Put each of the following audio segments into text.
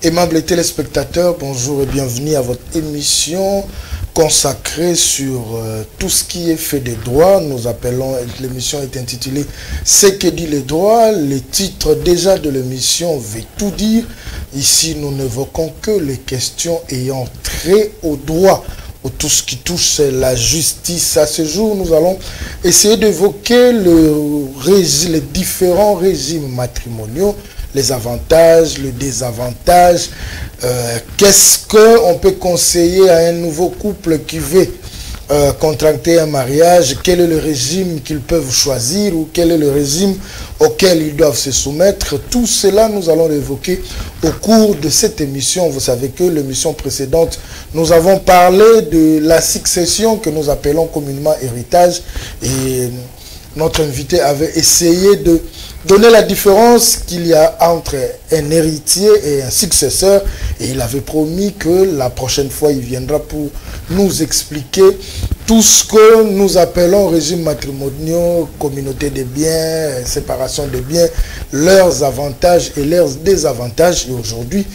Aimables téléspectateurs, bonjour et bienvenue à votre émission consacrée sur tout ce qui est fait des droits. Nous appelons, l'émission est intitulée « Ce que dit les droits ». Le titre déjà de l'émission veut tout dire. Ici, nous n'évoquons que les questions ayant trait au droit, ou tout ce qui touche la justice. À ce jour, nous allons essayer d'évoquer les différents régimes matrimoniaux, les avantages, les désavantages. Qu'est-ce qu'on peut conseiller à un nouveau couple qui veut contracter un mariage? Quel est le régime qu'ils peuvent choisir ou quel est le régime auquel ils doivent se soumettre? Tout cela, nous allons l'évoquer au cours de cette émission. Vous savez que l'émission précédente, nous avons parlé de la succession que nous appelons communément héritage, et notre invité avait essayé de donner la différence qu'il y a entre un héritier et un successeur, et il avait promis que la prochaine fois il viendra pour nous expliquer tout ce que nous appelons régime matrimonial, communauté des biens, séparation des biens, leurs avantages et leurs désavantages. Et aujourd'hui,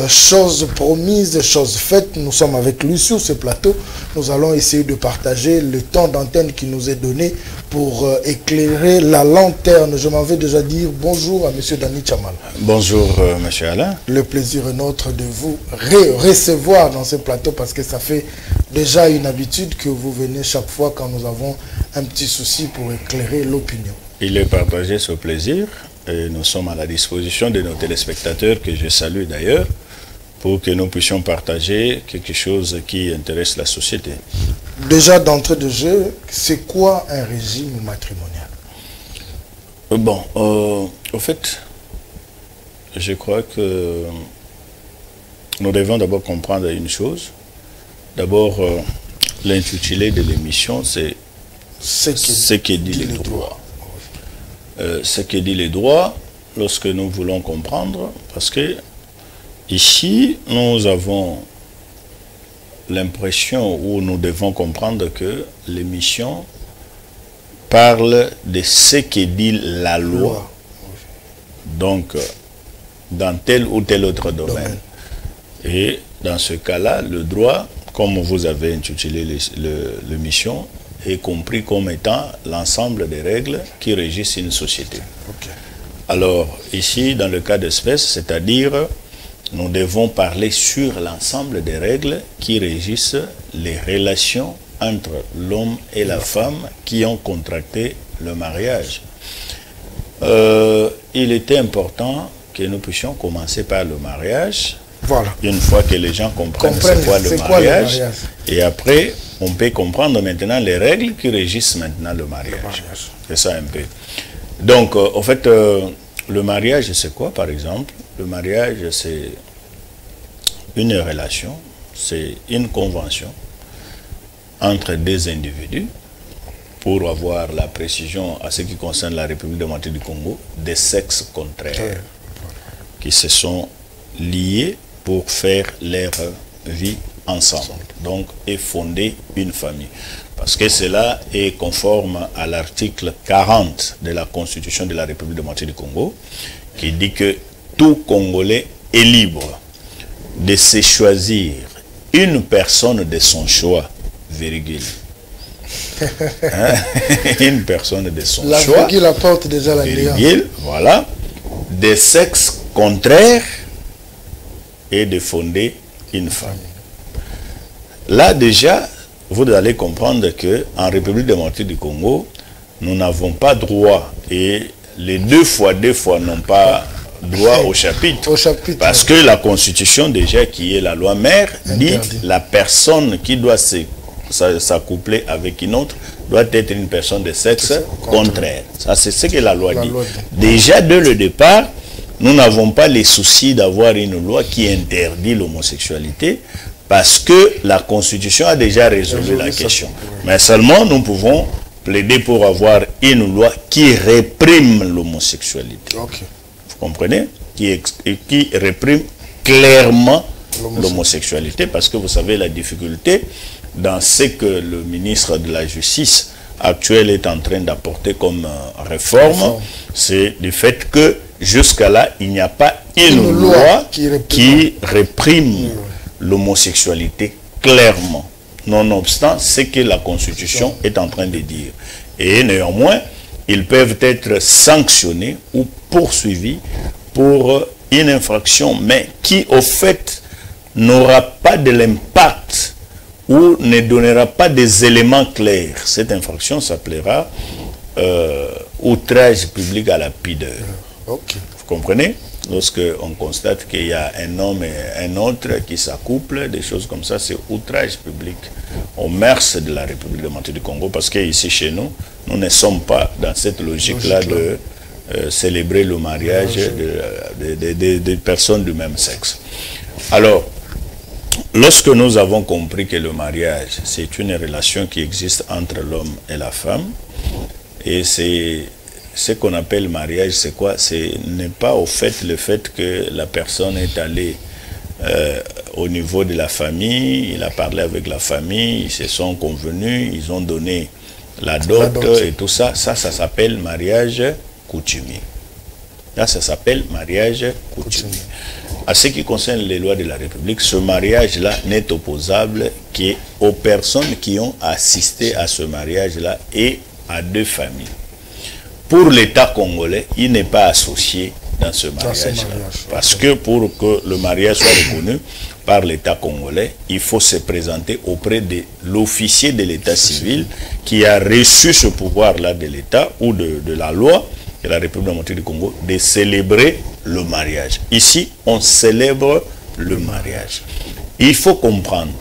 chose promise, chose faite, nous sommes avec lui sur ce plateau. Nous allons essayer de partager le temps d'antenne qui nous est donné pour éclairer la lanterne. Je m'en vais déjà dire bonjour à M. Dani Chamal. Bonjour M. Alain. Le plaisir est nôtre de vous recevoir dans ce plateau, parce que ça fait déjà une habitude que vous venez chaque fois quand nous avons un petit souci pour éclairer l'opinion. Il est partagé ce plaisir et nous sommes à la disposition de nos téléspectateurs, que je salue d'ailleurs, pour que nous puissions partager quelque chose qui intéresse la société. Déjà d'entrée de jeu, c'est quoi un régime matrimonial? Bon, au fait, je crois que nous devons d'abord comprendre une chose. D'abord, l'intitulé de l'émission, c'est ce que dit les droits. Ce que dit les droits, lorsque nous voulons comprendre, parce que ici, nous avons l'impression, où nous devons comprendre que l'émission parle de ce que dit la loi. Donc, dans tel ou tel autre domaine. Et dans ce cas-là, le droit, comme vous avez intitulé l'émission, est compris comme étant l'ensemble des règles qui régissent une société. Alors, ici, dans le cas d'espèce, c'est-à-dire, nous devons parler sur l'ensemble des règles qui régissent les relations entre l'homme et la femme qui ont contracté le mariage. Il était important que nous puissions commencer par le mariage. Voilà. Une fois que les gens comprennent c'est quoi le mariage, et après, on peut comprendre maintenant les règles qui régissent maintenant le mariage. C'est ça un peu. Donc, en fait, le mariage, c'est quoi, par exemple? Le mariage, c'est une relation, c'est une convention entre deux individus, pour avoir la précision à ce qui concerne la République démocratique du Congo, des sexes contraires qui se sont liés pour faire leur vie ensemble, donc et fonder une famille. Parce que cela est conforme à l'article 40 de la Constitution de la République démocratique du Congo, qui dit que tout Congolais est libre de se choisir une personne de son choix, virgule. Hein? Une personne de son choix, la virgule apporte déjà la virgule, voilà, des sexes contraires, et de fonder une famille. Là déjà, vous allez comprendre que en République démocratique du Congo, nous n'avons pas droit, et les deux fois n'ont pas droit au chapitre, parce que la Constitution déjà, qui est la loi mère, dit la personne qui doit s'accoupler avec une autre doit être une personne de sexe contraire. Ça, c'est ce que la loi dit. Déjà dès le départ, nous n'avons pas les soucis d'avoir une loi qui interdit l'homosexualité, parce que la Constitution a déjà résolu la question. Mais seulement, nous pouvons plaider pour avoir une loi qui réprime l'homosexualité. Vous comprenez? Qui réprime clairement l'homosexualité, parce que vous savez la difficulté dans ce que le ministre de la Justice actuel est en train d'apporter comme réforme, c'est du fait que jusqu'à là, il n'y a pas une loi qui réprime l'homosexualité clairement, nonobstant ce que la Constitution est en train de dire. Et néanmoins, ils peuvent être sanctionnés ou poursuivis pour une infraction, mais qui au fait n'aura pas de l'impact ou ne donnera pas des éléments clairs. Cette infraction s'appellera outrage public à la pudeur. Ok. Vous comprenez? Lorsque on constate qu'il y a un homme et un autre qui s'accouplent, des choses comme ça, c'est outrage public aux mœurs de la République démocratique du Congo, parce qu'ici chez nous, nous ne sommes pas dans cette logique-là de célébrer le mariage de personnes du même sexe. Alors, lorsque nous avons compris que le mariage, c'est une relation qui existe entre l'homme et la femme, et c'est ce qu'on appelle mariage, c'est quoi? Ce n'est pas au fait le fait que la personne est allée au niveau de la famille, il a parlé avec la famille, ils se sont convenus, ils ont donné la dot et tout ça. Ça s'appelle mariage coutumier. Là, ça s'appelle mariage coutumier. À ce qui concerne les lois de la République, ce mariage-là n'est opposable qu'aux personnes qui ont assisté à ce mariage-là et à deux familles. Pour l'État congolais, il n'est pas associé dans ce mariage-là. Parce que pour que le mariage soit reconnu par l'État congolais, il faut se présenter auprès de l'officier de l'État civil qui a reçu ce pouvoir-là de l'État ou de la loi de la République démocratique du Congo de célébrer le mariage. Ici, on célèbre le mariage. Il faut comprendre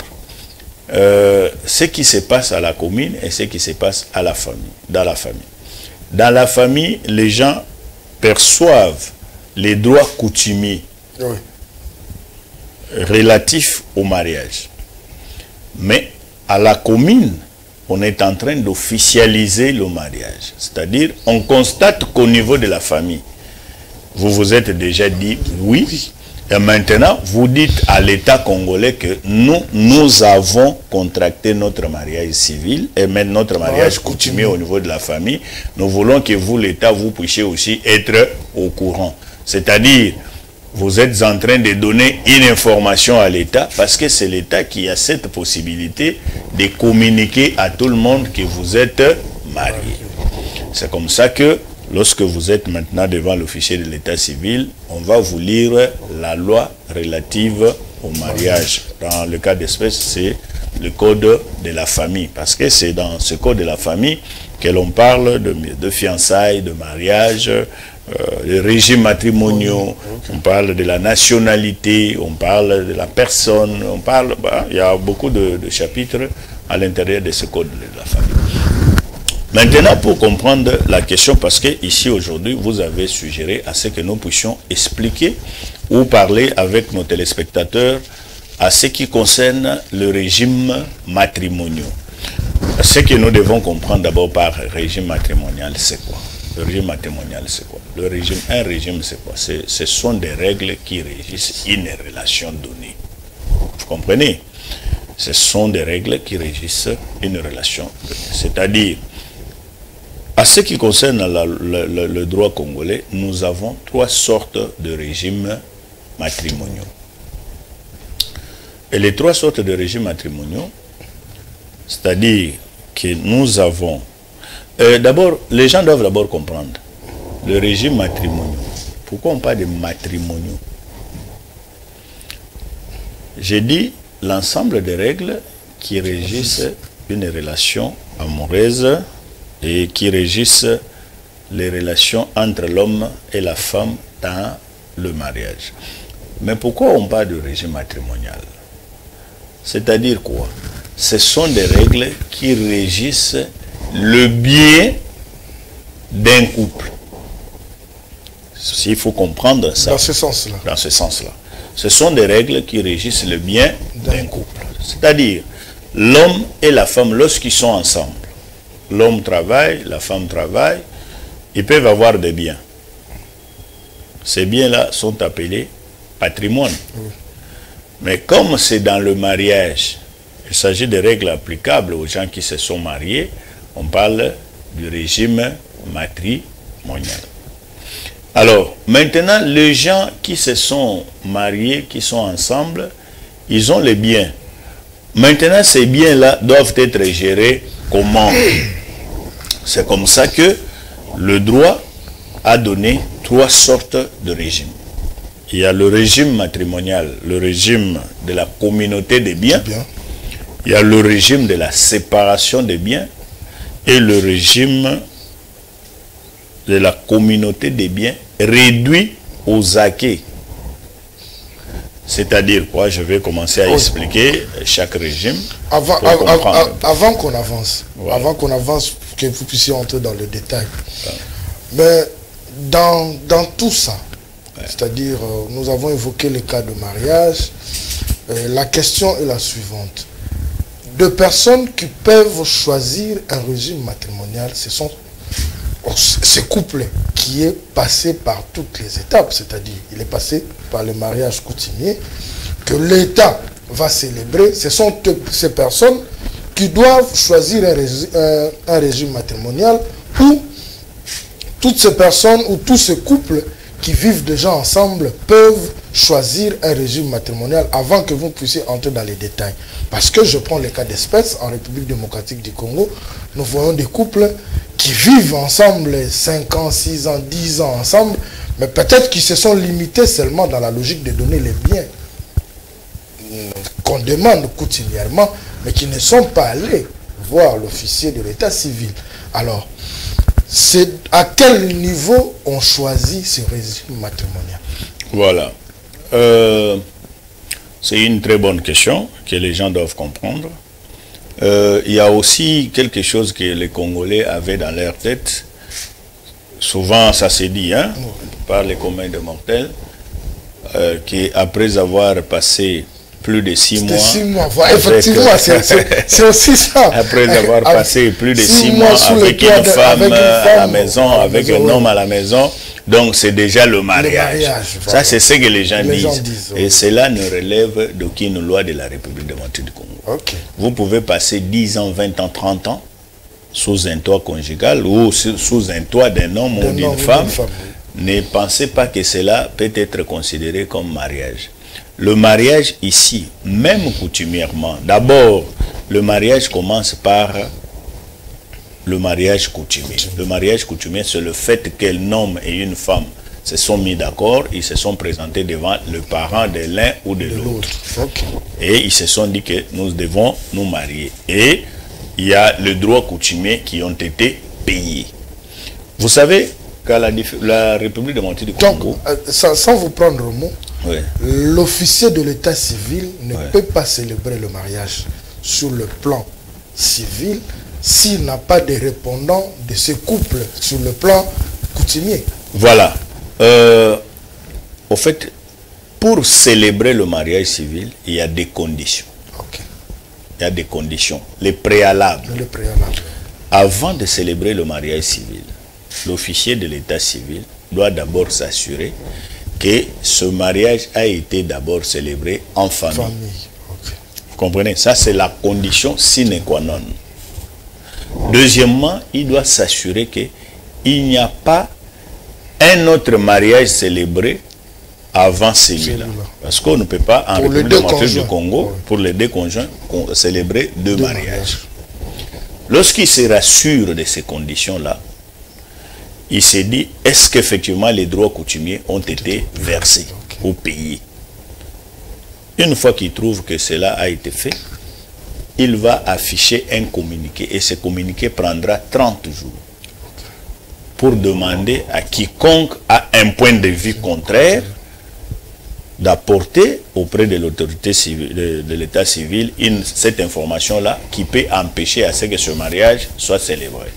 ce qui se passe à la commune et ce qui se passe à la famille, dans la famille. Dans la famille, les gens perçoivent les droits coutumiers relatifs au mariage. Mais à la commune, on est en train d'officialiser le mariage. C'est-à-dire, on constate qu'au niveau de la famille, vous vous êtes déjà dit oui. Et maintenant, vous dites à l'État congolais que nous avons contracté notre mariage civil et même notre mariage coutumier au niveau de la famille. Nous voulons que vous, l'État, vous puissiez aussi être au courant. C'est-à-dire, vous êtes en train de donner une information à l'État parce que c'est l'État qui a cette possibilité de communiquer à tout le monde que vous êtes marié. C'est comme ça que lorsque vous êtes maintenant devant l'officier de l'état civil, on va vous lire la loi relative au mariage. Dans le cas d'espèce, c'est le code de la famille. Parce que c'est dans ce code de la famille que l'on parle de fiançailles, de mariage, de régimes matrimoniaux, on parle de la nationalité, on parle de la personne, on parle... il y a beaucoup de chapitres à l'intérieur de ce code de la famille. Maintenant, pour comprendre la question, parce que ici aujourd'hui, vous avez suggéré à ce que nous puissions expliquer ou parler avec nos téléspectateurs à ce qui concerne le régime matrimonial. Ce que nous devons comprendre d'abord par régime matrimonial, c'est quoi? Le régime matrimonial, c'est quoi? Un régime, c'est quoi? Ce sont des règles qui régissent une relation donnée. Vous comprenez? Ce sont des règles qui régissent une relation donnée. C'est-à-dire, à ce qui concerne le droit congolais, nous avons trois sortes de régimes matrimoniaux. Et les trois sortes de régimes matrimoniaux, c'est-à-dire que nous avons... d'abord, les gens doivent d'abord comprendre le régime matrimonial. Pourquoi on parle de matrimoniaux? J'ai dit l'ensemble des règles qui régissent une relation amoureuse et qui régissent les relations entre l'homme et la femme dans le mariage. Mais pourquoi on parle de régime matrimonial? C'est-à-dire quoi? Ce sont des règles qui régissent le bien d'un couple. Il faut comprendre ça. Dans ce sens-là. Dans ce sens-là. Ce sont des règles qui régissent le bien d'un couple. C'est-à-dire, l'homme et la femme, lorsqu'ils sont ensemble, l'homme travaille, la femme travaille, ils peuvent avoir des biens. Ces biens-là sont appelés patrimoine. Oui. Mais comme c'est dans le mariage, il s'agit de règles applicables aux gens qui se sont mariés, on parle du régime matrimonial. Alors, maintenant, les gens qui se sont mariés, qui sont ensemble, ils ont les biens. Maintenant, ces biens-là doivent être gérés comment? C'est comme ça que le droit a donné 3 sortes de régimes. Il y a le régime matrimonial, le régime de la communauté des biens. Il y a le régime de la séparation des biens et le régime de la communauté des biens réduit aux acquis. C'est-à-dire quoi? Je vais commencer à expliquer chaque régime. Avant qu'on avance, voilà. Avant qu'on avance, que vous puissiez entrer dans le détail. Mais dans tout ça, c'est-à-dire, nous avons évoqué le cas de mariage. La question est la suivante. De personnes qui peuvent choisir un régime matrimonial, ce sont ce couple qui est passé par toutes les étapes, c'est-à-dire, il est passé par le mariage coutumier, que l'État va célébrer. Ce sont ces personnes qui doivent choisir un régime matrimonial, ou toutes ces personnes ou tous ces couples qui vivent déjà ensemble peuvent choisir un régime matrimonial avant que vous puissiez entrer dans les détails. Parce que je prends le cas d'espèce, en République démocratique du Congo, nous voyons des couples qui vivent ensemble 5 ans, 6 ans, 10 ans ensemble, mais peut-être qu'ils se sont limités seulement dans la logique de donner les biens qu'on demande coutumièrement, mais qui ne sont pas allés voir l'officier de l'état civil. Alors, c'est à quel niveau on choisit ce régime matrimonial? Voilà. C'est une très bonne question que les gens doivent comprendre. Il y a aussi quelque chose que les Congolais avaient dans leur tête. Souvent, ça s'est dit, hein, par les communs de mortels, qu'après avoir passé plus de 6 mois... 6 mois, effectivement, c'est aussi ça. Après avoir passé plus de 6 mois avec une femme à la maison, avec un homme à la maison, donc c'est déjà le mariage. Ça, c'est ce que les gens disent. Et cela ne relève d'aucune loi de la République démocratique du Congo. Vous pouvez passer 10 ans, 20 ans, 30 ans sous un toit conjugal ou sous un toit d'un homme ou d'une femme. Ne pensez pas que cela peut être considéré comme mariage. Le mariage ici, même coutumièrement, d'abord, le mariage commence par le mariage coutumier. Le mariage coutumier, c'est le fait qu'un homme et une femme se sont mis d'accord, ils se sont présentés devant le parent de l'un ou de l'autre. Et ils se sont dit que nous devons nous marier. Et il y a le droit coutumier qui ont été payés. Vous savez qu'à la République démocratique du Congo... Donc, sans vous prendre au mot, l'officier de l'état civil ne peut pas célébrer le mariage sur le plan civil s'il n'a pas de répondant de ce couple sur le plan coutumier. Voilà. Au fait, pour célébrer le mariage civil, il y a des conditions. Il y a des conditions. Les préalables. Avant de célébrer le mariage civil, l'officier de l'état civil doit d'abord s'assurer que ce mariage a été d'abord célébré en famille. Vous comprenez? Ça, c'est la condition sine qua non. Deuxièmement, il doit s'assurer qu'il n'y a pas un autre mariage célébré avant celui-là. Parce qu'on ne peut pas, en République démocratique du Congo, pour les deux conjoints, célébrer deux mariages. Lorsqu'il se rassure de ces conditions-là, il s'est dit, est-ce qu'effectivement les droits coutumiers ont été versés ou payés? Une fois qu'il trouve que cela a été fait, il va afficher un communiqué et ce communiqué prendra 30 jours pour demander à quiconque a un point de vue contraire d'apporter auprès de l'autorité civile, de l'état civil cette information-là qui peut empêcher à ce que ce mariage soit célébré.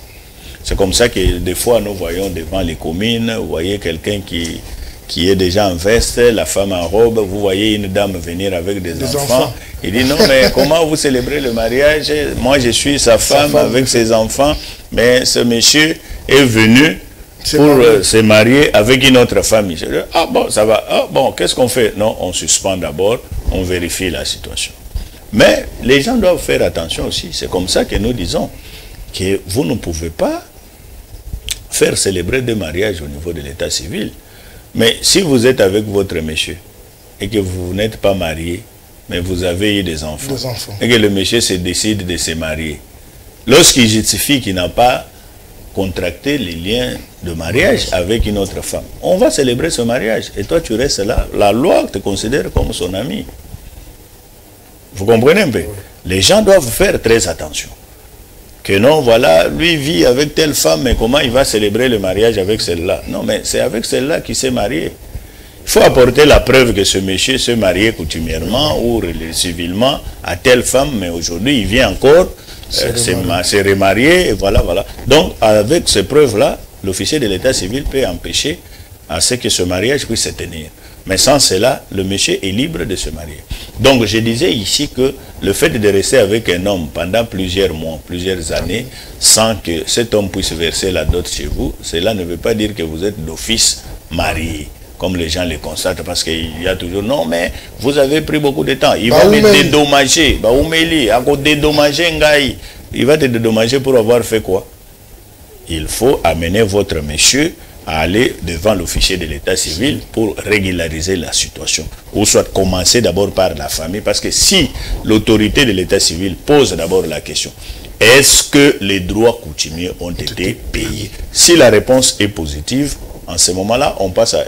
C'est comme ça que des fois nous voyons devant les communes, vous voyez quelqu'un qui est déjà en veste, la femme en robe, vous voyez une dame venir avec des enfants. Il dit non mais comment vous célébrez le mariage? Moi je suis sa femme avec ses enfants, mais ce monsieur est venu pour se marier avec une autre famille. Je dis, ah bon, ça va, ah bon, qu'est-ce qu'on fait? Non, on suspend d'abord, on vérifie la situation. Mais les gens doivent faire attention aussi, c'est comme ça que nous disons que vous ne pouvez pas faire célébrer des mariages au niveau de l'état civil. Mais si vous êtes avec votre monsieur et que vous n'êtes pas marié, mais vous avez eu des enfants, et que le monsieur se décide de se marier, lorsqu'il justifie qu'il n'a pas contracté les liens de mariage avec une autre femme, on va célébrer ce mariage. Et toi, tu restes là. La loi te considère comme son ami. Vous comprenez un peu? Les gens doivent faire très attention. Que non, voilà, lui vit avec telle femme, mais comment il va célébrer le mariage avec celle-là? Non, mais c'est avec celle-là qu'il s'est marié. Il faut apporter la preuve que ce monsieur s'est marié coutumièrement ou civilement à telle femme, mais aujourd'hui il vient encore se remarier, et voilà, voilà. Donc, avec ces preuves-là, l'officier de l'état civil peut empêcher à ce que ce mariage puisse se tenir. Mais sans cela, le monsieur est libre de se marier. Donc, je disais ici que le fait de rester avec un homme pendant plusieurs mois, plusieurs années, sans que cet homme puisse verser la dot chez vous, cela ne veut pas dire que vous êtes d'office marié, comme les gens le constatent, parce qu'il y a toujours, non, mais vous avez pris beaucoup de temps. Il va me dédommager. Il va te dédommager pour avoir fait quoi? Il faut amener votre monsieur à aller devant l'officier de l'état civil pour régulariser la situation. Ou soit commencer d'abord par la famille, parce que si l'autorité de l'état civil pose d'abord la question, est-ce que les droits coutumiers ont été payés? Si la réponse est positive, en ce moment-là, on passe à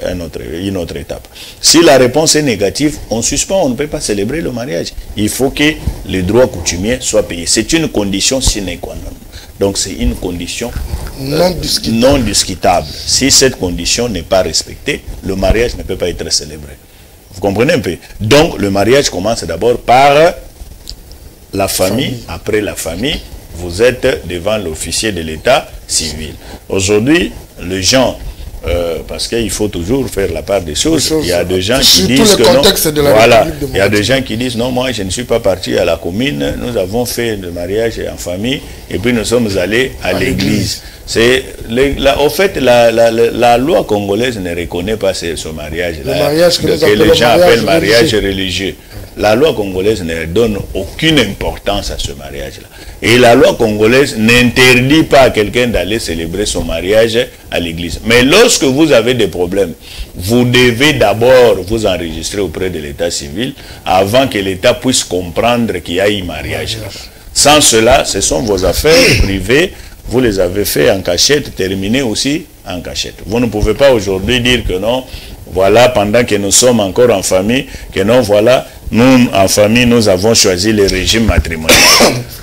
une autre étape. Si la réponse est négative, on suspend, on ne peut pas célébrer le mariage. Il faut que les droits coutumiers soient payés. C'est une condition sine qua non. Donc c'est une condition non discutable. Si cette condition n'est pas respectée, le mariage ne peut pas être célébré. Vous comprenez un peu? Donc le mariage commence d'abord par la famille. Après la famille, vous êtes devant l'officier de l'état civil. Aujourd'hui, les gens, parce qu'il faut toujours faire la part des choses, il y a des gens qui disent que non, voilà, il y a des gens qui disent non, moi je ne suis pas parti à la commune, nous avons fait le mariage en famille et puis nous sommes allés à l'église. Au fait, la loi congolaise ne reconnaît pas ce mariage-là, que les gens appellent mariage religieux. La loi congolaise ne donne aucune importance à ce mariage-là. Et la loi congolaise n'interdit pas à quelqu'un d'aller célébrer son mariage à l'église. Mais lorsque vous avez des problèmes, vous devez d'abord vous enregistrer auprès de l'état civil avant que l'état puisse comprendre qu'il y a eu mariage là. Sans cela, ce sont vos affaires privées. Vous les avez fait en cachette, terminées aussi en cachette. Vous ne pouvez pas aujourd'hui dire que non, voilà, pendant que nous sommes encore en famille, que non, voilà, nous, en famille, nous avons choisi le régime matrimonial.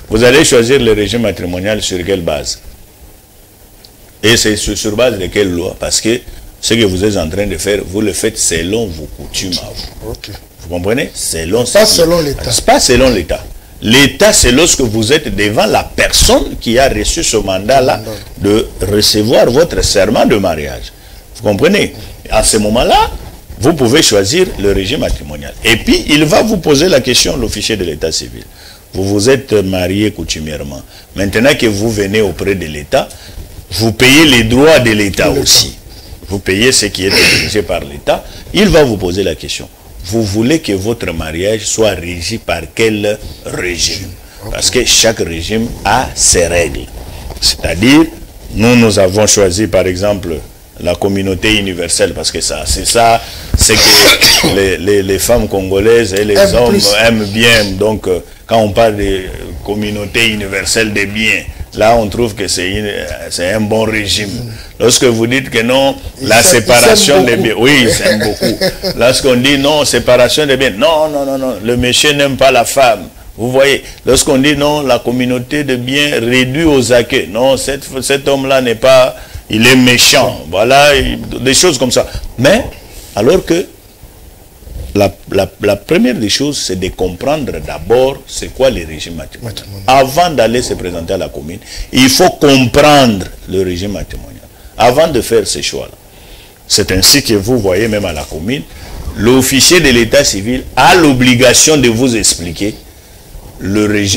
Vous allez choisir le régime matrimonial sur quelle base? Et c'est sur base de quelle loi? Parce que ce que vous êtes en train de faire, vous le faites selon vos coutumes à vous. Okay. Vous comprenez? Pas selon l'État. Pas selon l'État. L'État, c'est lorsque vous êtes devant la personne qui a reçu ce mandat-là de recevoir votre serment de mariage. Vous comprenez? À ce moment-là, vous pouvez choisir le régime matrimonial. Et puis, il va vous poser la question, l'officier de l'état civil. Vous vous êtes marié coutumièrement. Maintenant que vous venez auprès de l'État, vous payez les droits de l'État aussi. Vous payez ce qui est exigé par l'État. Il va vous poser la question. Vous voulez que votre mariage soit régi par quel régime? Parce que chaque régime a ses règles. C'est-à-dire, nous avons choisi par exemple la communauté universelle, parce que ça, c'est que les femmes congolaises et les hommes aiment bien. Donc, quand on parle de communauté universelle des biens, là, on trouve que c'est un bon régime. Lorsque vous dites que non, la séparation des biens, oui, ils aiment beaucoup. Lorsqu'on dit non, séparation des biens, non, non, non, non, le monsieur n'aime pas la femme. Vous voyez, lorsqu'on dit non, la communauté de biens réduit aux acquis, non, cet homme-là n'est pas, il est méchant, voilà, des choses comme ça. Mais, alors que la première des choses, c'est de comprendre d'abord c'est quoi le régime matrimonial. Avant d'aller se présenter à la commune, il faut comprendre le régime matrimonial avant de faire ces choix-là. C'est ainsi que vous voyez même à la commune, l'officier de l'état civil a l'obligation de vous expliquer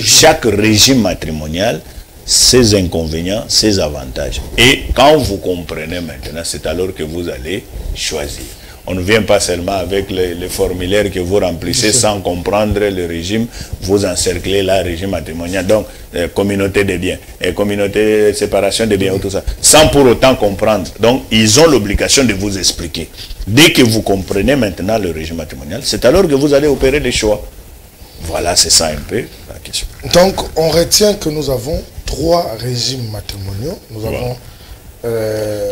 chaque régime matrimonial, ses inconvénients, ses avantages. Et quand vous comprenez maintenant, c'est alors que vous allez choisir. On ne vient pas seulement avec les formulaires que vous remplissez sans comprendre le régime, vous encerclez là, régime matrimonial, donc communauté des biens, et communauté séparation des biens, tout ça, sans pour autant comprendre. Donc, ils ont l'obligation de vous expliquer. Dès que vous comprenez maintenant le régime matrimonial, c'est alors que vous allez opérer des choix. Voilà, c'est ça un peu la question. Donc, on retient que nous avons 3 régimes matrimoniaux. Nous avons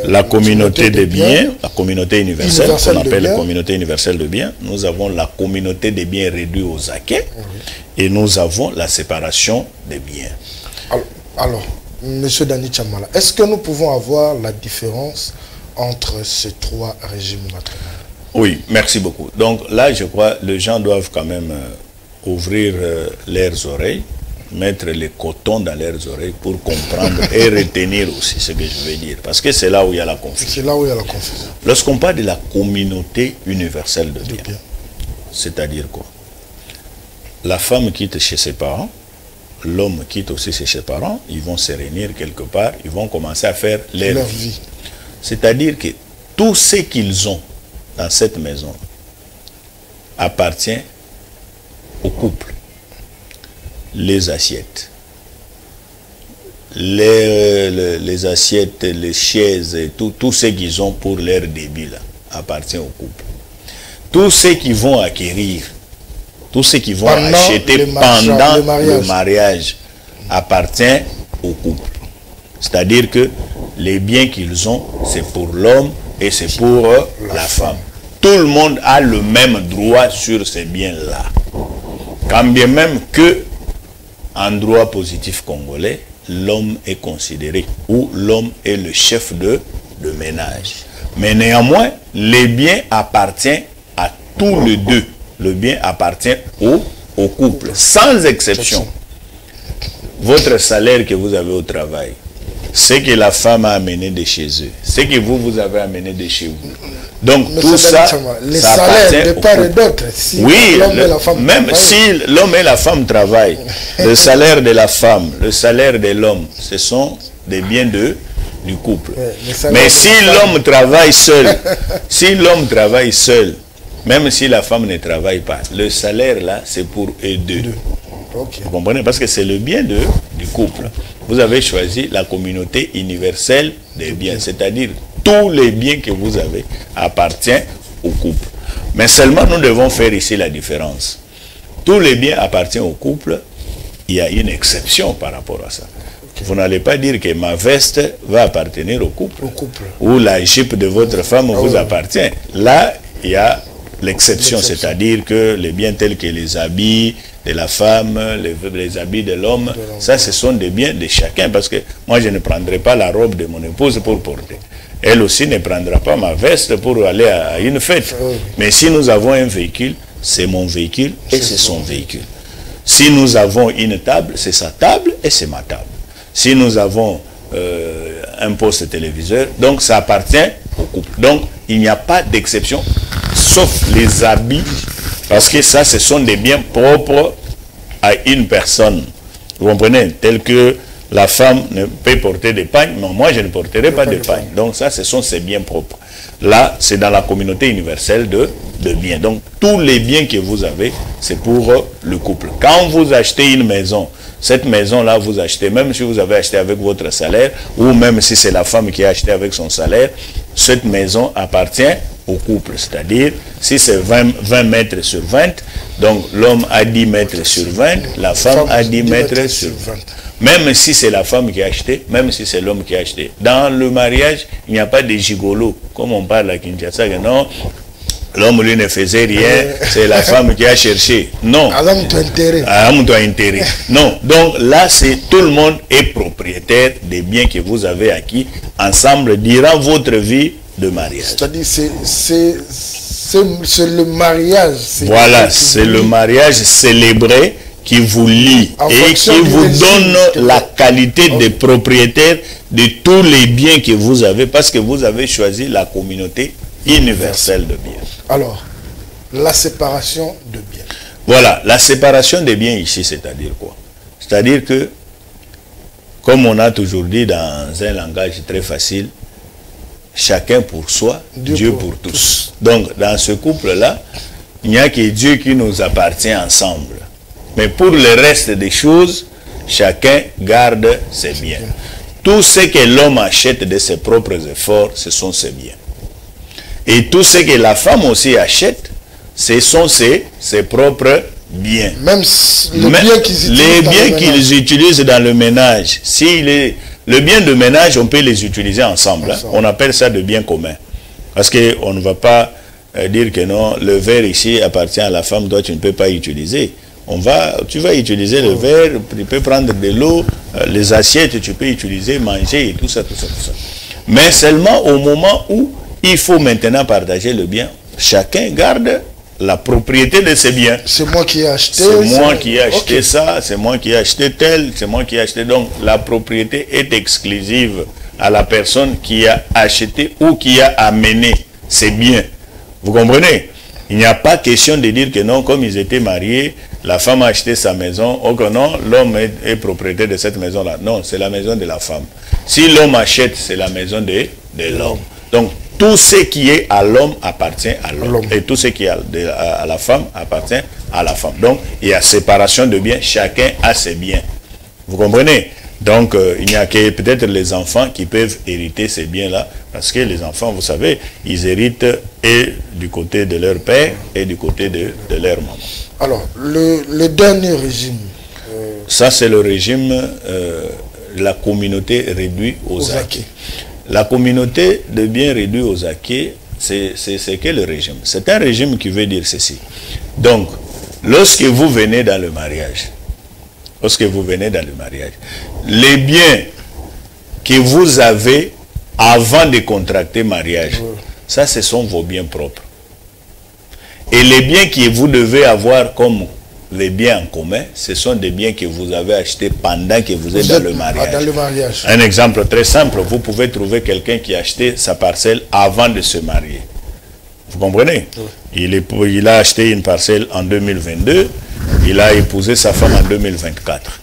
la communauté des biens, la communauté universelle, qu'on appelle la communauté universelle de biens. Nous avons la communauté des biens réduits aux acquis, et nous avons la séparation des biens. Alors, Monsieur Dani Chamala, est-ce que nous pouvons avoir la différence entre ces 3 régimes matrimoniaux? Oui, merci beaucoup. Donc là, je crois les gens doivent quand même ouvrir leurs oreilles, mettre les cotons dans leurs oreilles pour comprendre et retenir aussi ce que je veux dire. Parce que c'est là où il y a la confusion. C'est là où il y a la confusion. Lorsqu'on parle de la communauté universelle de biens, c'est-à-dire quoi? La femme quitte chez ses parents, l'homme quitte aussi chez ses parents, ils vont se réunir quelque part, ils vont commencer à faire leur vie. C'est-à-dire que tout ce qu'ils ont dans cette maison appartient au couple. Les assiettes, les assiettes, les chaises, et tout ce qu'ils ont pour leur débit là, appartient au couple. Tout ce qu'ils vont acquérir, tout ce qu'ils vont acheter pendant le mariage appartient au couple. C'est-à-dire que les biens qu'ils ont, c'est pour l'homme et c'est pour la femme. Tout le monde a le même droit sur ces biens-là. Quand bien même que en droit positif congolais, l'homme est considéré, ou l'homme est le chef de ménage. Mais néanmoins, les biens appartiennent à tous les deux. Le bien appartient au couple, sans exception. Votre salaire que vous avez au travail, ce que la femme a amené de chez eux, ce que vous avez amené de chez vous. Donc tout ça, les ça salaires de part et d'autre. Si oui, même si l'homme et la femme travaillent, le salaire de la femme, le salaire de l'homme, ce sont des biens du couple. Mais si l'homme travaille seul, même si la femme ne travaille pas, le salaire là, c'est pour eux deux. Vous comprenez? Parce que c'est le bien du couple. Vous avez choisi la communauté universelle des biens, c'est-à-dire tous les biens que vous avez appartiennent au couple. Mais seulement nous devons faire ici la différence. Tous les biens appartiennent au couple, il y a une exception par rapport à ça. Vous n'allez pas dire que ma veste va appartenir au couple. Ou la jupe de votre femme vous appartient. Là, il y a l'exception, c'est-à-dire que les biens tels que les habits de la femme, les habits de l'homme, ça ce sont des biens de chacun, parce que moi je ne prendrai pas la robe de mon épouse pour porter. Elle aussi ne prendra pas ma veste pour aller à une fête. Mais si nous avons un véhicule, c'est mon véhicule et c'est son véhicule. Si nous avons une table, c'est sa table et c'est ma table. Si nous avons un poste téléviseur, donc ça appartient au couple. Donc il n'y a pas d'exception, sauf les habits, parce que ça, ce sont des biens propres à une personne. Vous comprenez? Tel que la femme ne peut porter des pagnes, mais moi, je ne porterai pas de pagnes. Donc ça, ce sont ses biens propres. Là, c'est dans la communauté universelle de biens. Donc, tous les biens que vous avez, c'est pour le couple. Quand vous achetez une maison, cette maison-là, vous achetez, même si vous avez acheté avec votre salaire, ou même si c'est la femme qui a acheté avec son salaire, cette maison appartient au couple. C'est-à-dire, si c'est 20 mètres sur 20, donc l'homme a 10 mètres sur 20, la femme a 10 mètres sur 20. Même si c'est la femme qui a acheté, même si c'est l'homme qui a acheté. Dans le mariage, il n'y a pas de gigolo, comme on parle à Kinshasa, non. L'homme, lui, ne faisait rien, c'est la femme qui a cherché. Non. Non. Donc là, c'est tout le monde est propriétaire des biens que vous avez acquis ensemble durant votre vie de mariage. C'est-à-dire, c'est le mariage. Voilà, c'est le mariage célébré qui vous lie et qui vous donne la qualité de propriétaire de tous les biens que vous avez, parce que vous avez choisi la communauté universelle de biens. Alors, la séparation de biens. Voilà, la séparation des biens ici, c'est-à-dire quoi? C'est-à-dire que, comme on a toujours dit dans un langage très facile, chacun pour soi, Dieu pour tous. Donc, dans ce couple-là, il n'y a que Dieu qui nous appartient ensemble. Mais pour le reste des choses, chacun garde ses biens. Tout ce que l'homme achète de ses propres efforts, ce sont ses biens. Et tout ce que la femme aussi achète, ce sont ses propres biens. Même les biens qu'ils utilisent dans le ménage. Le bien de ménage, on peut les utiliser ensemble. Hein. On appelle ça de biens communs. Parce qu'on ne va pas dire que non, le verre ici appartient à la femme, toi tu ne peux pas utiliser. Tu vas utiliser le verre, tu peux prendre de l'eau, les assiettes, tu peux utiliser, manger et tout ça. Mais seulement au moment où il faut maintenant partager le bien, chacun garde la propriété de ses biens. C'est moi qui ai acheté. C'est moi qui ai acheté ça, c'est moi qui ai acheté tel, c'est moi qui ai acheté. Donc la propriété est exclusive à la personne qui a acheté ou qui a amené ses biens. Vous comprenez? Il n'y a pas question de dire que non, comme ils étaient mariés, la femme a acheté sa maison, ou que non, l'homme est propriétaire de cette maison-là. Non, c'est la maison de la femme. Si l'homme achète, c'est la maison de l'homme. Donc, tout ce qui est à l'homme appartient à l'homme. Et tout ce qui est à la femme appartient à la femme. Donc, il y a séparation de biens. Chacun a ses biens. Vous comprenez? Donc, il n'y a que peut-être les enfants qui peuvent hériter ces biens-là. Parce que les enfants, vous savez, ils héritent et du côté de leur père et du côté de leur maman. Alors, le dernier régime. Ça, c'est le régime la communauté réduite aux acquis. La communauté de biens réduits aux acquis, c'est quel régime? C'est un régime qui veut dire ceci. Donc, lorsque vous venez dans le mariage, les biens que vous avez avant de contracter mariage, ça, ce sont vos biens propres. Et les biens que vous devez avoir comme les biens en commun, ce sont des biens que vous avez achetés pendant que vous êtes dans le mariage. Un exemple très simple, vous pouvez trouver quelqu'un qui a acheté sa parcelle avant de se marier. Vous comprenez? Il a acheté une parcelle en 2022, il a épousé sa femme en 2024.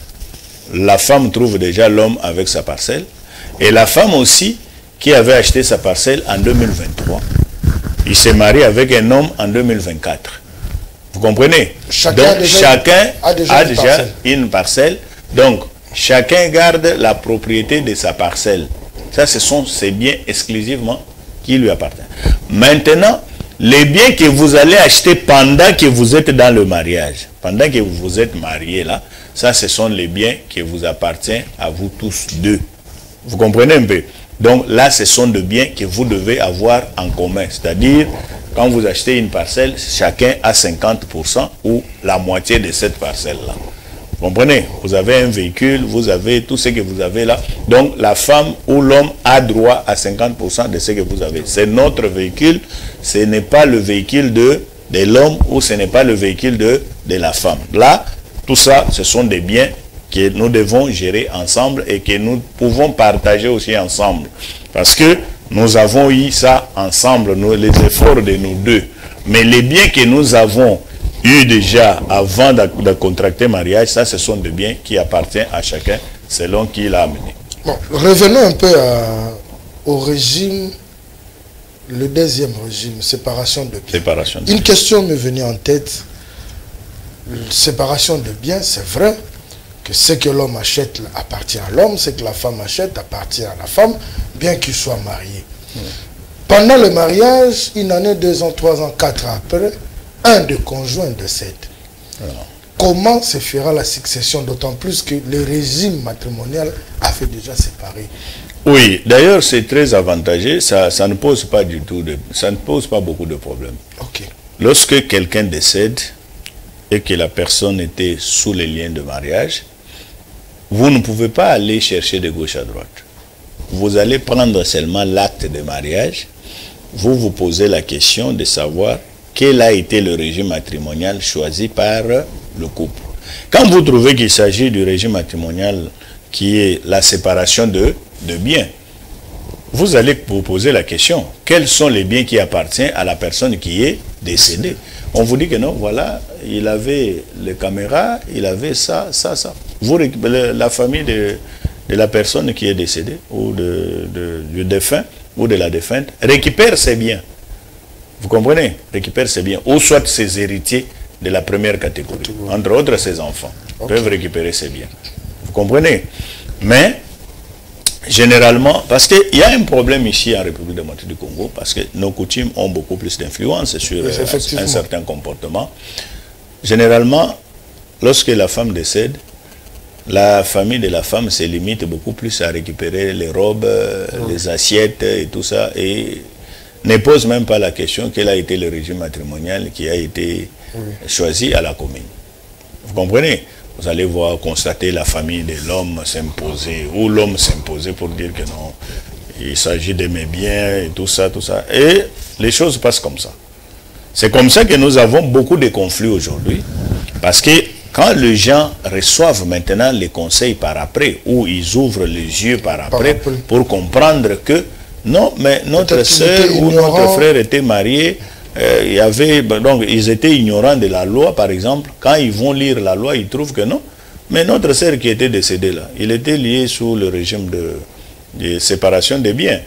La femme trouve déjà l'homme avec sa parcelle, et la femme aussi qui avait acheté sa parcelle en 2023. Il s'est marié avec un homme en 2024. Vous comprenez? Chacun a déjà une parcelle. Donc, chacun garde la propriété de sa parcelle. Ça, ce sont ses biens exclusivement qui lui appartiennent. Maintenant, les biens que vous allez acheter pendant que vous êtes dans le mariage, pendant que vous êtes mariés là, ça, ce sont les biens qui vous appartiennent à vous tous deux. Vous comprenez un peu? Donc là, ce sont des biens que vous devez avoir en commun. C'est-à-dire, quand vous achetez une parcelle, chacun a 50% ou la moitié de cette parcelle-là. Vous comprenez? Vous avez un véhicule, vous avez tout ce que vous avez là. Donc la femme ou l'homme a droit à 50% de ce que vous avez. C'est notre véhicule, ce n'est pas le véhicule de l'homme ou ce n'est pas le véhicule de la femme. Là, tout ça, ce sont des biens que nous devons gérer ensemble et que nous pouvons partager aussi ensemble. Parce que nous avons eu ça ensemble, les efforts de nous deux. Mais les biens que nous avons eu déjà avant de contracter mariage, ça, ce sont des biens qui appartiennent à chacun selon qui l'a amené. Bon, revenons un peu au régime, le deuxième régime, séparation de biens. Une question me venait en tête. Séparation de biens, c'est vrai que ce que l'homme achète appartient à l'homme, ce que la femme achète appartient à la femme, bien qu'ils soient mariés. Pendant le mariage, une année, 2 ans, 3 ans, 4 ans après, un des conjoints décède. Comment se fera la succession, d'autant plus que le régime matrimonial a fait déjà séparer? Oui, d'ailleurs c'est très avantageux, ça ne pose pas du tout, ça ne pose pas beaucoup de problèmes. Lorsque quelqu'un décède et que la personne était sous les liens de mariage, vous ne pouvez pas aller chercher de gauche à droite. Vous allez prendre seulement l'acte de mariage, vous vous posez la question de savoir quel a été le régime matrimonial choisi par le couple. Quand vous trouvez qu'il s'agit du régime matrimonial qui est la séparation de biens, vous allez vous poser la question, quels sont les biens qui appartiennent à la personne qui est décédée? On vous dit que non, voilà, il avait les caméras, il avait ça, ça, ça. Vous, la famille de la personne qui est décédée ou du défunt ou de la défunte récupère ses biens. Vous comprenez? Récupère ses biens. Ou soit ses héritiers de la première catégorie. Entre autres, ses enfants peuvent récupérer ses biens. Vous comprenez? Mais, généralement, parce qu'il y a un problème ici en République démocratique du Congo, parce que nos coutumes ont beaucoup plus d'influence sur un certain comportement. Généralement, lorsque la femme décède, la famille de la femme se limite beaucoup plus à récupérer les robes, les assiettes et tout ça, et ne pose même pas la question quel a été le régime matrimonial qui a été choisi à la commune. Vous comprenez? Vous allez voir, constater la famille de l'homme s'imposer, ou l'homme s'imposer pour dire que non, il s'agit de mes biens et tout ça, tout ça. Et les choses passent comme ça. C'est comme ça que nous avons beaucoup de conflits aujourd'hui, parce que quand les gens reçoivent maintenant les conseils par après, ou ils ouvrent les yeux par après, pour comprendre que non, mais notre soeur ou notre frère était marié, il y avait, donc ils étaient ignorants de la loi, par exemple. Quand ils vont lire la loi, ils trouvent que non. Mais notre soeur qui était décédée là, il était lié sous le régime de séparation des biens.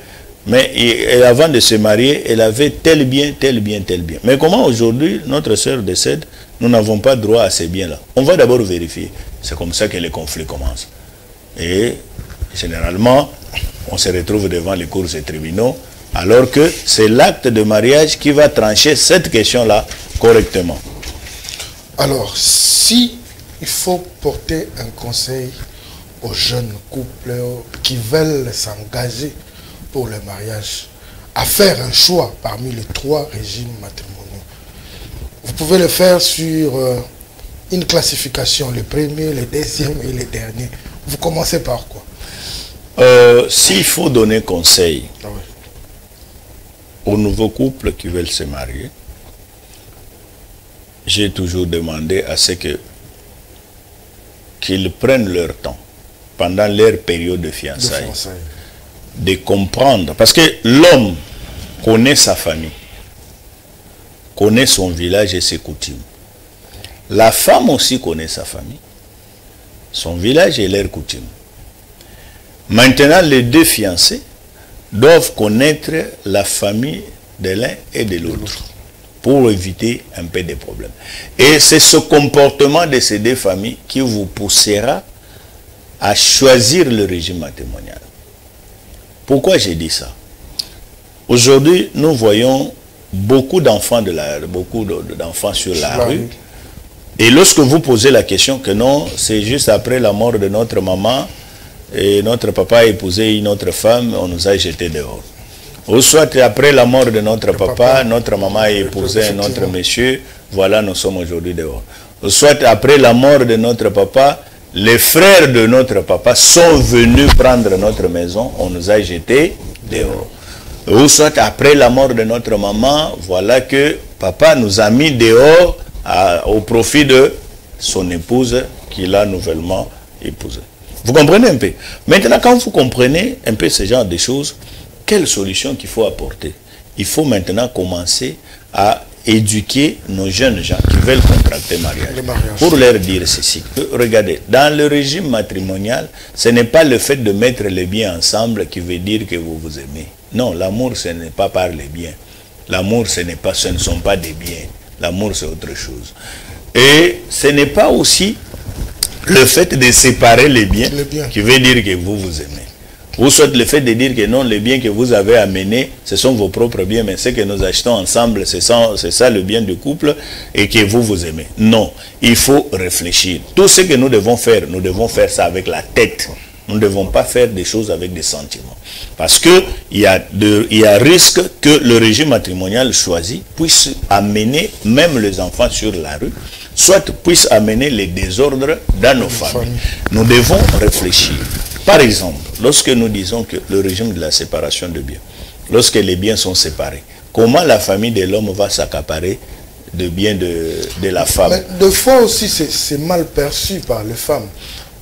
Mais avant de se marier, elle avait tel bien, tel bien, tel bien. Mais comment aujourd'hui, notre soeur décède, nous n'avons pas droit à ces biens-là? On va d'abord vérifier. C'est comme ça que les conflits commencent. Et généralement, on se retrouve devant les cours et tribunaux, alors que c'est l'acte de mariage qui va trancher cette question-là correctement. Alors, si il faut porter un conseil aux jeunes couples qui veulent s'engager pour le mariage, à faire un choix parmi les 3 régimes matrimoniaux, vous pouvez le faire sur une classification, le premier, le deuxième et le dernier. Vous commencez par quoi? S'il faut donner conseil aux nouveaux couples qui veulent se marier, j'ai toujours demandé à ce qu'ils prennent leur temps pendant leur période de fiançailles, de comprendre, parce que l'homme connaît sa famille, connaît son village et ses coutumes. La femme aussi connaît sa famille, son village et leurs coutumes. Maintenant, les 2 fiancés doivent connaître la famille de l'un et de l'autre pour éviter un peu de problèmes. Et c'est ce comportement de ces 2 familles qui vous poussera à choisir le régime matrimonial. Pourquoi j'ai dit ça? Aujourd'hui, nous voyons beaucoup d'enfants sur la rue. Et lorsque vous posez la question que non, c'est juste après la mort de notre maman, et notre papa a épousé une autre femme, on nous a jetés dehors. Ou soit après la mort de notre papa, notre maman a épousé un autre monsieur, voilà, nous sommes aujourd'hui dehors. Ou soit après la mort de notre papa, les frères de notre papa sont venus prendre notre maison, on nous a jetés dehors. Ou soit après la mort de notre maman, voilà que papa nous a mis dehors au profit de son épouse qu'il a nouvellement épousée. Vous comprenez un peu? Maintenant, quand vous comprenez un peu ce genre de choses, quelle solution qu'il faut apporter? Il faut maintenant commencer à éduquer nos jeunes gens qui veulent contracter mariage. Pour leur dire ceci. Regardez, dans le régime matrimonial, ce n'est pas le fait de mettre les biens ensemble qui veut dire que vous vous aimez. Non, l'amour, ce n'est pas par les biens. L'amour, ce ne sont pas des biens. L'amour, c'est autre chose. Et ce n'est pas aussi le fait de séparer les biens qui veut dire que vous vous aimez. Ou soit le fait de dire que non, les biens que vous avez amenés, ce sont vos propres biens, mais ce que nous achetons ensemble, c'est ça le bien du couple et que vous vous aimez. Non, il faut réfléchir. Tout ce que nous devons faire ça avec la tête. Nous ne devons pas faire des choses avec des sentiments. Parce qu'il y a risque que le régime matrimonial choisi puisse amener même les enfants sur la rue, soit puisse amener les désordres dans nos familles. Nous devons réfléchir. Par exemple, lorsque nous disons que le régime de la séparation de biens, lorsque les biens sont séparés, comment la famille de l'homme va s'accaparer de biens de la femme? Mais des fois aussi, c'est mal perçu par les femmes.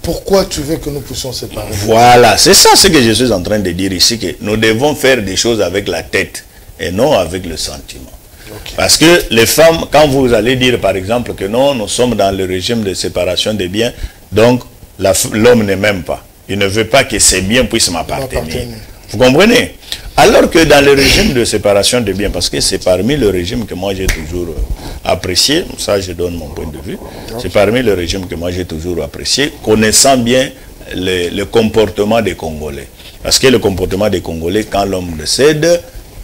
Pourquoi tu veux que nous puissions séparer? Voilà, c'est ça ce que je suis en train de dire ici, que nous devons faire des choses avec la tête et non avec le sentiment. Okay. Parce que les femmes, quand vous allez dire par exemple que non, nous sommes dans le régime de séparation des biens, donc l'homme ne m'aime pas. Il ne veut pas que ces biens puissent m'appartenir. Vous comprenez? Alors que dans le régime de séparation des biens, parce que c'est parmi le régime que moi j'ai toujours apprécié, ça je donne mon point de vue, c'est parmi le régime que moi j'ai toujours apprécié, connaissant bien le comportement des Congolais. Parce que le comportement des Congolais, quand l'homme décède,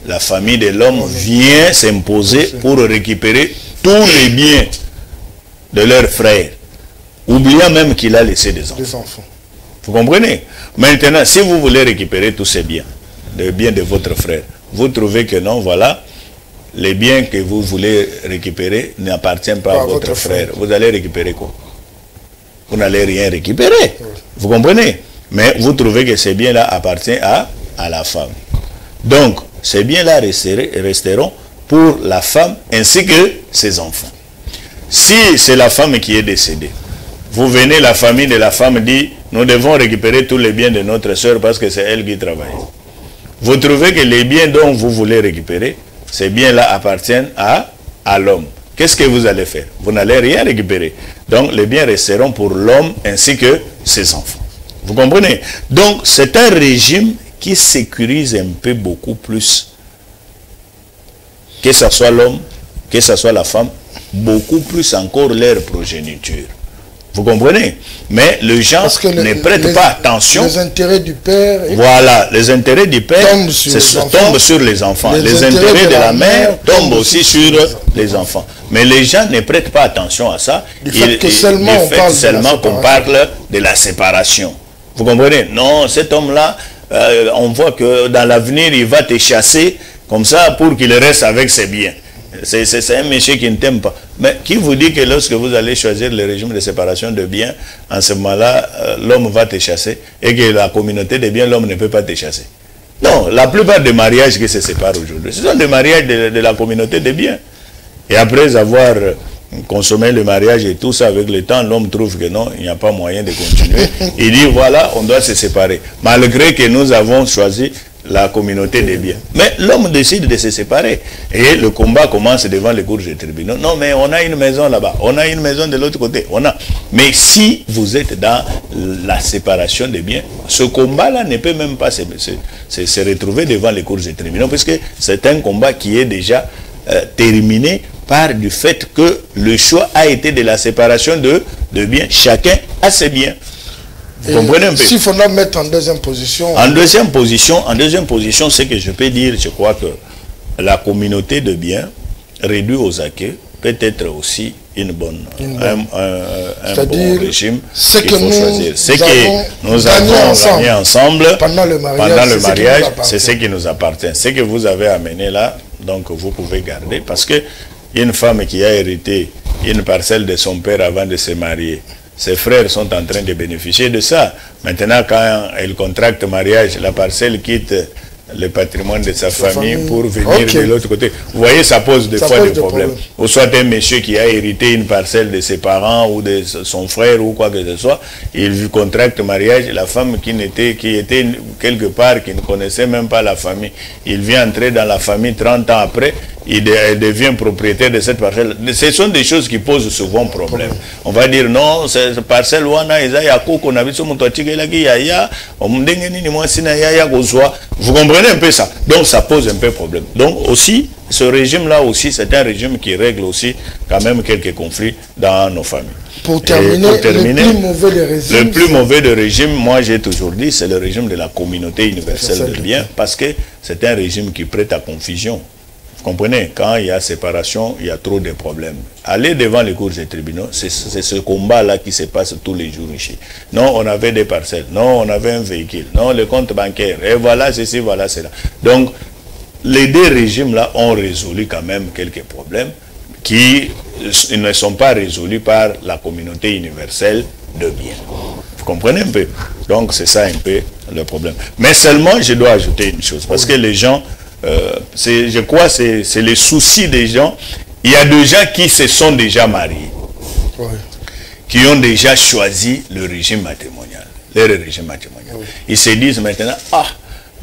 la famille de l'homme vient s'imposer pour récupérer tous les biens de leur frère, oubliant même qu'il a laissé des enfants. Vous comprenez? Maintenant, si vous voulez récupérer tous ces biens, les biens de votre frère, vous trouvez que non, voilà, les biens que vous voulez récupérer n'appartiennent pas à votre frère. Vous allez récupérer quoi? Vous n'allez rien récupérer. Vous comprenez? Mais vous trouvez que ces biens-là appartiennent à la femme. Donc, ces biens-là resteront pour la femme ainsi que ses enfants. Si c'est la femme qui est décédée, vous venez, la famille de la femme dit, nous devons récupérer tous les biens de notre soeur parce que c'est elle qui travaille. Vous trouvez que les biens dont vous voulez récupérer, ces biens-là appartiennent à l'homme. Qu'est-ce que vous allez faire? Vous n'allez rien récupérer. Donc les biens resteront pour l'homme ainsi que ses enfants. Vous comprenez? Donc c'est un régime qui sécurise un peu beaucoup plus, que ce soit l'homme, que ce soit la femme, beaucoup plus encore leur progéniture. Vous comprenez? Mais les gens ne prêtent pas attention. Les intérêts du père... Voilà, les intérêts du père tombent sur les enfants. Les intérêts de la mère tombent aussi sur les enfants. Mais les gens ne prêtent pas attention à ça. Du fait que seulement qu'on parle de la séparation. Vous comprenez? Non, cet homme-là, on voit que dans l'avenir, il va te chasser comme ça pour qu'il reste avec ses biens. C'est un monsieur qui ne t'aime pas. Mais qui vous dit que lorsque vous allez choisir le régime de séparation de biens, en ce moment-là, l'homme va te chasser et que la communauté de biens, l'homme ne peut pas te chasser? Non, la plupart des mariages qui se séparent aujourd'hui, ce sont des mariages de la communauté de biens. Et après avoir consommé le mariage et tout ça avec le temps, l'homme trouve que non, il n'y a pas moyen de continuer. Il dit voilà, on doit se séparer. Malgré que nous avons choisi la communauté des biens. Mais l'homme décide de se séparer. Et le combat commence devant les cours des tribunaux. Non, mais on a une maison là-bas. On a une maison de l'autre côté. Mais si vous êtes dans la séparation des biens, ce combat-là ne peut même pas se retrouver devant les cours des tribunaux, puisque c'est un combat qui est déjà terminé par du fait que le choix a été de la séparation de biens. Chacun a ses biens. Vous comprenez un peu? S'il faut mettre en deuxième position... En deuxième position, ce que je peux dire, je crois que la communauté de biens réduite aux acquis peut être aussi un bon régime qu'il faut choisir. Ce que nous avons gagné ensemble pendant le mariage, c'est ce qui nous appartient. Ce que vous avez amené là, donc vous pouvez garder, parce que une femme qui a hérité une parcelle de son père avant de se marier, ses frères sont en train de bénéficier de ça. Maintenant, quand elle contracte mariage, la parcelle quitte le patrimoine de sa famille pour venir de l'autre côté. Vous voyez, ça pose des fois des problèmes. Ou soit un monsieur qui a hérité une parcelle de ses parents ou de son frère ou quoi que ce soit, il contracte mariage, la femme qui était quelque part, qui ne connaissait même pas la famille, il vient entrer dans la famille 30 ans après, il devient propriétaire de cette parcelle. Ce sont des choses qui posent souvent problème. On va dire non, cette parcelle, vous comprenez un peu ça. Donc ça pose un peu problème. Donc aussi, ce régime-là aussi, c'est un régime qui règle aussi quand même quelques conflits dans nos familles. Pour terminer, le plus mauvais de régime, moi j'ai toujours dit, c'est le régime de la communauté universelle de biens, parce que c'est un régime qui prête à confusion. Vous comprenez? Quand il y a séparation, il y a trop de problèmes. Aller devant les cours des tribunaux, c'est ce combat-là qui se passe tous les jours ici. Non, on avait des parcelles. Non, on avait un véhicule. Non, le compte bancaire. Et voilà ceci, voilà cela. Donc, les deux régimes-là ont résolu quand même quelques problèmes qui ne sont pas résolus par la communauté universelle de biens. Vous comprenez un peu? Donc, c'est ça un peu le problème. Mais seulement, je dois ajouter une chose, parce que les gens... je crois que c'est les soucis des gens. Il y a des gens qui se sont déjà mariés, qui ont déjà choisi le régime matrimonial, Ils se disent maintenant,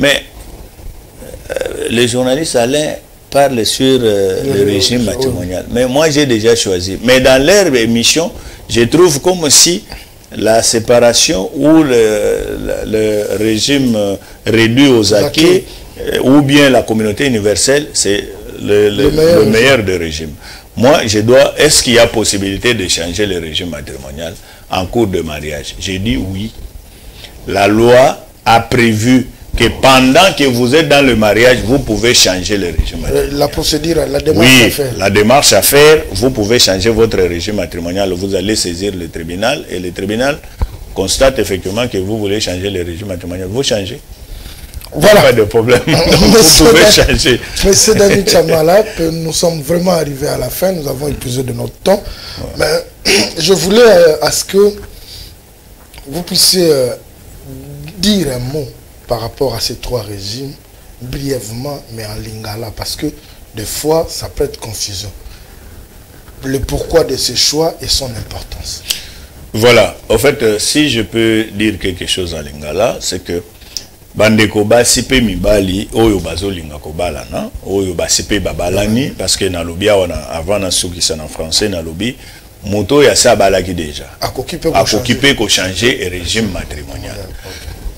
mais les journalistes allaient parler sur le régime matrimonial. Mais moi j'ai déjà choisi. Mais dans leur émission, je trouve comme si la séparation ou le régime réduit aux acquis ou bien la communauté universelle, c'est le meilleur des régimes. Moi, je dois... Est-ce qu'il y a possibilité de changer le régime matrimonial en cours de mariage? J'ai dit oui. La loi a prévu que pendant que vous êtes dans le mariage, vous pouvez changer le régime matrimonial. La procédure, la démarche à faire. La démarche à faire, vous pouvez changer votre régime matrimonial. Vous allez saisir le tribunal et le tribunal constate effectivement que vous voulez changer le régime matrimonial. Vous changez. Voilà. Pas de problème. Vous pouvez changer. Monsieur David Chamala, nous sommes vraiment arrivés à la fin. Nous avons épuisé de notre temps. Ouais. Mais je voulais à ce que vous puissiez dire un mot par rapport à ces trois régimes, brièvement, mais en lingala, parce que des fois, ça peut être confusion. Le pourquoi de ces choix et son importance. Voilà. En fait, si je peux dire quelque chose en lingala, c'est que bandeko basipe mibali oyo bazolinga kobala na oyo basipe babalani parce que na lobia wana avant na soki ça en français na lobi moto ya sa balaki déjà akokipe ko changer le régime matrimonial.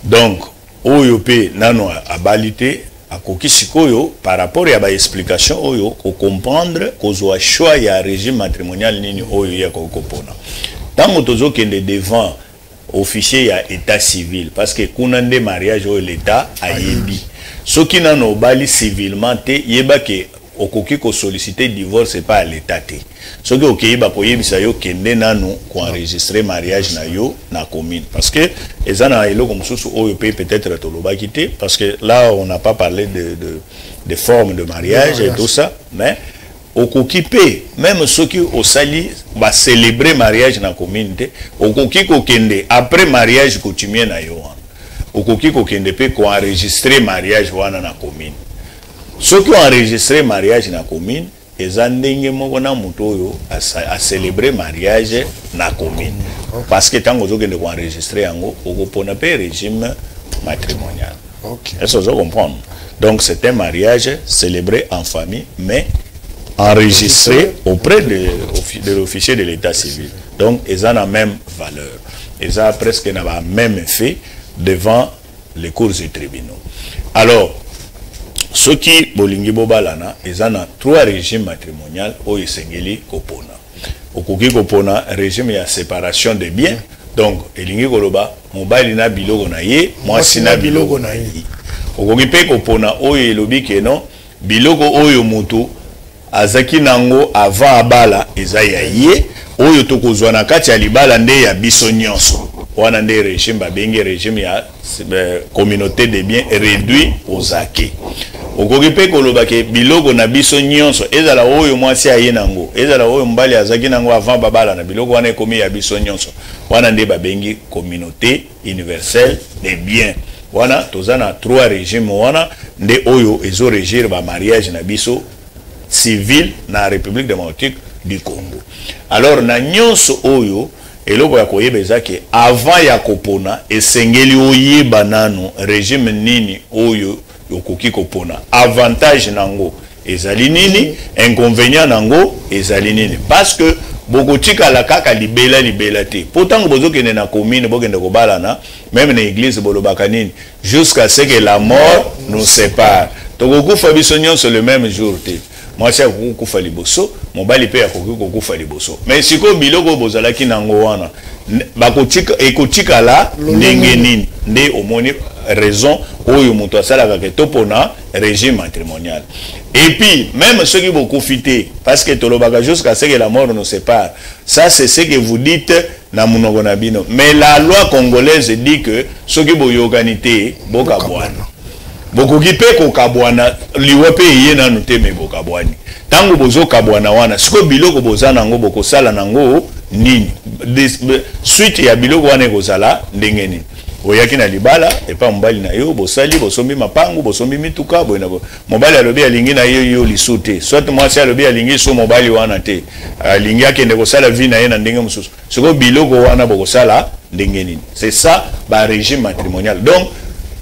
Donc oyo pe nano abalite akoki sikoyo par rapport ya ba explication oyo ko comprendre ko zo choix ya régime matrimonial nini oyo ya ko kopona tango tozo kende devant officier ya état civil parce que kunande mariage au l'état ayebi soki nano bali civilement te yeba ke okoki ko solliciter divorce pas à l'état te soki okeyeba ko yebisa yo kende nano ko enregistrer mariage na yo na commune parce que ezana eloko mususu oyo peut-être tolobaki te parce que là on n'a pas parlé de formes de mariage et tout ça mais okokipe même ceux qui au sali va célébrer mariage na communauté okoki ko kende après mariage coutumier na yo okoki ko kende pe ko enregistrer mariage wana na commune ceux qui ont enregistré mariage na commune ezandenge moko na muto oyo a célébrer mariage na commune parce que tango zo kende ko enregistrer yango okopona pe régime matrimonial. Est-ce que vous comprenez? Donc c'est un mariage célébré en famille mais enregistré auprès de l'officier de l'état civil. Donc, ils ont la même valeur. Ils ont presque le même effet devant les cours et tribunaux. Alors, ceux qui bolingi bobalana, ils ont trois régimes matrimoniaux au Isengeli Kopona. Au Koki Kopona, régime de séparation des biens. Donc, elingi koloba, mobile na bilogo na ye, moi sina bilogo na ye. Au Koki pe Kopona, oyo elobi keno, bilogo oyo moto azaki nango avant abala ezaya ye oyo tokozwa na kati ya libala nde ya biso nyonso wana nde régime babenge régime ya communauté de biens réduit aux acquis okoki pe koloba ke biloko na biso nyonso ezala oyo mwasi aye nango ezala oyo mbali azaki nango avant babala na biloko wana ekomi ya biso nyonso wana nde babengi communauté universelle des biens wana tozana trois régimes wana nde oyo ezo régir ba mariage na biso civil na République démocratique du Congo. Alors na nyonso oyo eloko ya koyeba ezake avant ya kopona esengeli oyeba nano régime nini oyo yokoki kopona avantage nango ezali nini inconvénient nango ezali nini parce que bokotika la kaka libela te pourtant bozokende na commune bokende kobalana même na église bolobaka nini jusqu'à ce que la mort nous sépare tokokufa biso nyonso le même jour te moi c'est kufa liboso mobali pe akoki kufa liboso mais siko biloko bozalaki nango wana bakotika ekotika la ndenge nini nde omoni raison oyo moto asalaka ke topona régime matrimonial et puis même ceux qui beaucoup fité parce que tolobaka jusqu'à ce que la mort nous sépare ça c'est ce que vous dites na munoko na bino mais la loi congolaise dit que ceux qui boyokanité bokabwana bokoki pe kokabwana liwe pe ye na nuteme bokabwani tango bozo kabwana wana siko biloko bozana ngo bokosala nango nini suite ya biloko wana ekozala ndenge nini oyaki na libala epa mobali na yo bosali bosombi mapangu bosombi mituka boyena mobali alobi alingi na yo lisute soit mwasi alobi alingi so mobali wana te alingi akende kosala vie na ye na ndenge mosusu siko biloko wana bokosala ndenge nini c'est ça ba régime matrimonial donc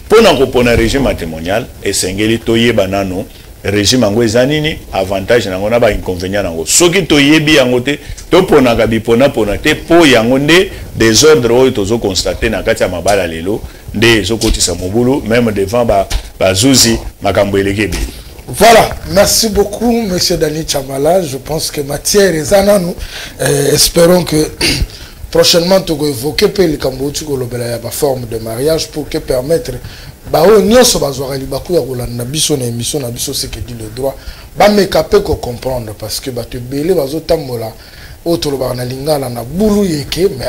pona kopona régime matrimonial esengeli toyeba nano régime yango eza nini avantage nango na ba inconvénient nango soki toyebi yango te toponaka bipona pona te po yango nde désordre oyo tozo constater na kati ya mabala lelo des Zokoti Samobulu, même devant Bazouzi, Makamboueleke. Voilà, merci beaucoup, monsieur Dani Chamala. Je pense que matière est à nous. Espérons que prochainement, tu vas évoquer le Cambodge la forme de mariage pour que permettre émission ce que dit le droit comprendre parce que mais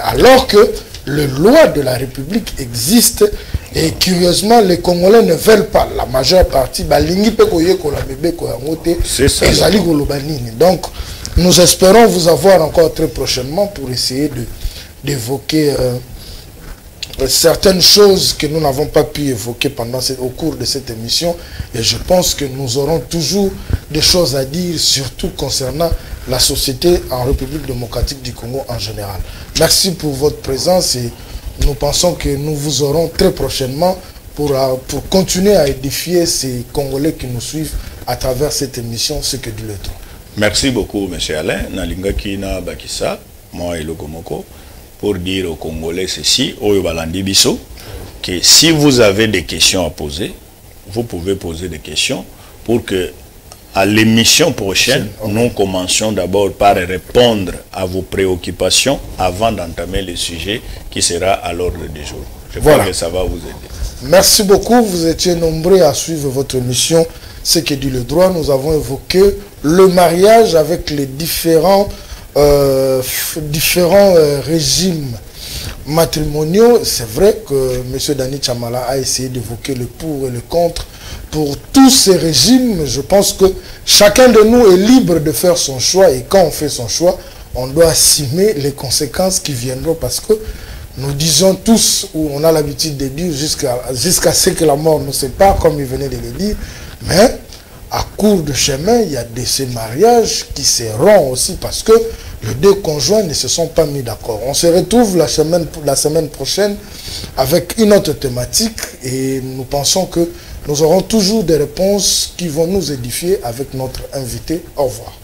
alors que les lois de la République existent et curieusement les Congolais ne veulent pas la majeure partie c'est ça. Donc nous espérons vous avoir encore très prochainement pour essayer d'évoquer certaines choses que nous n'avons pas pu évoquer au cours de cette émission, et je pense que nous aurons toujours des choses à dire, surtout concernant la société en République démocratique du Congo en général. Merci pour votre présence et nous pensons que nous vous aurons très prochainement pour continuer à édifier ces Congolais qui nous suivent à travers cette émission, ce que dit le droit. Merci beaucoup, M. Alain. Nalinga Kina Bakissa, moi et Lokomoko, pour dire aux Congolais ceci, que si vous avez des questions à poser, vous pouvez poser des questions pour que à l'émission prochaine, nous commencions d'abord par répondre à vos préoccupations avant d'entamer le sujet qui sera à l'ordre du jour. Je crois que ça va vous aider. Merci beaucoup. Vous étiez nombreux à suivre votre émission, Ce que dit le droit. Nous avons évoqué le mariage avec les différents régimes matrimoniaux. C'est vrai que M. Dani Chamala a essayé d'évoquer le pour et le contre pour tous ces régimes. Je pense que chacun de nous est libre de faire son choix, et quand on fait son choix, on doit assumer les conséquences qui viendront, parce que nous disons tous, ou on a l'habitude de dire, jusqu'à ce que la mort nous sépare, comme il venait de le dire, mais à court de chemin, il y a de ces mariages qui se rompent aussi parce que les deux conjoints ne se sont pas mis d'accord. On se retrouve la semaine prochaine avec une autre thématique, et nous pensons que nous aurons toujours des réponses qui vont nous édifier avec notre invité. Au revoir.